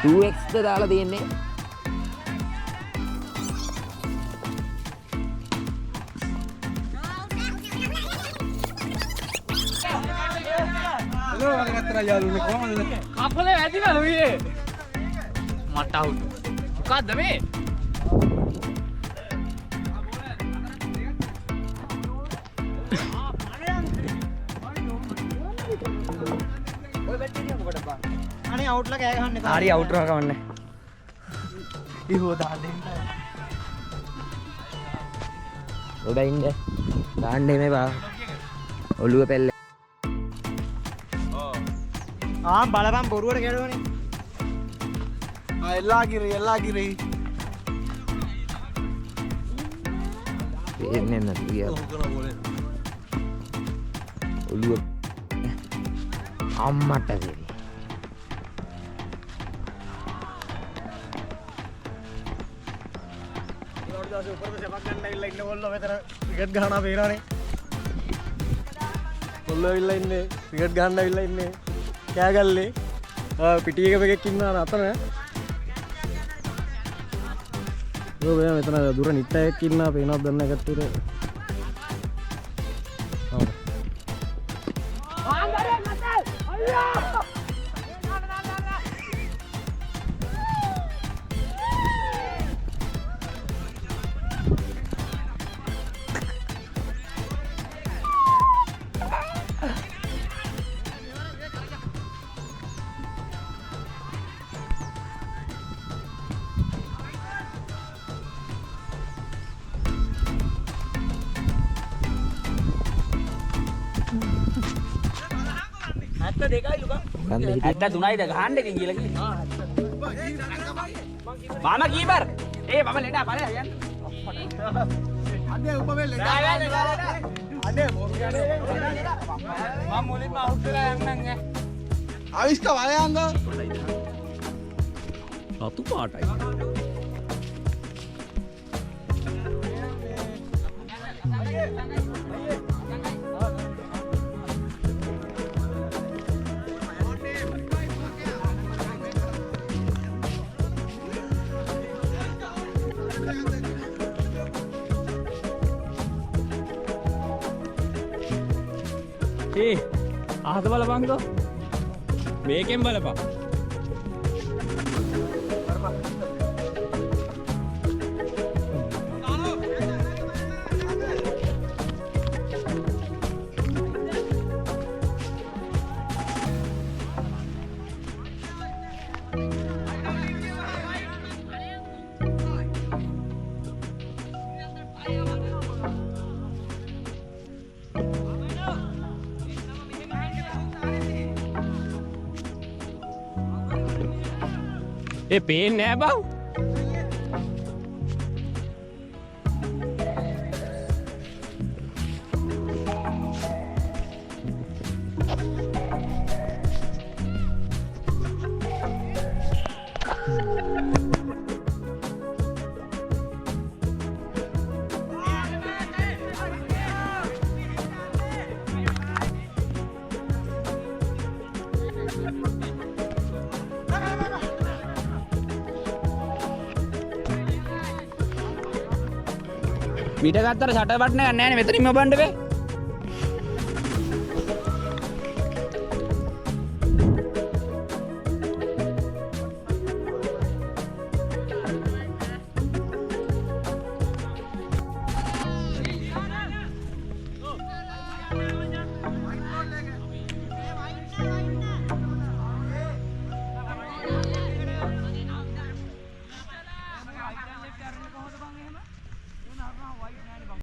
2x ද දාලා තියෙන්නේ. Hello වගේ අතර යාළුවනේ කොහමද? කපලේ වැදිලා ලුවේ. මට අවුල්. මොකද්ද මේ? අනේ අවුට්ලා කෑ ගහන්න එපා. හරි අවුට් එකක් කවන්නේ. ඉහුව දාන්න. උඩ ඉන්න. දාන්න එමේ බා. ඔළුව පෙල්ල. බලපන් බොරුවට ගැලවනේ. එල්ලා ගිරි. එන්නේ නැති ගියා. ඔළුව අම්මට දෙවි. ක්‍රිකට් ගහනවා පේනවනේ. කොල්ලෝ ඇවිල්ලා ඉන්නේ. ක්‍රිකට් ගහන්න ඇවිල්ලා ඉන්නේ. කෑගල්ලේ. පිටි එකක ඉන්නවා අතන. ඔය වෙන මෙතන දුර නිට්ටයක් ඉන්නවා පේනවද දන්නේ නැහැ කට්ටියට. ඇත්ත 3යිද ගහන්න එකකින් කියලා කිව්වා. මාමා කීපර්. ඒ මම ලෙඩ බලය යන්න. අනේ උඹ මේ ලෙඩ. අනේ බොරු කියන්නේ. මම මුලින්ම අවුට් වෙලා යන්නම් ඈ. අවිස්ක වලයන්ද? රතු පාටයි. අහත බලපන්කෝ. මේකෙන් බලපන්. ඒ පේන්නේ නෑ බං. පිට ගත්තට ෂටර් බටන් එකක් නැහැ නේ මෙතනින්ම බණ්ඩ බෑ.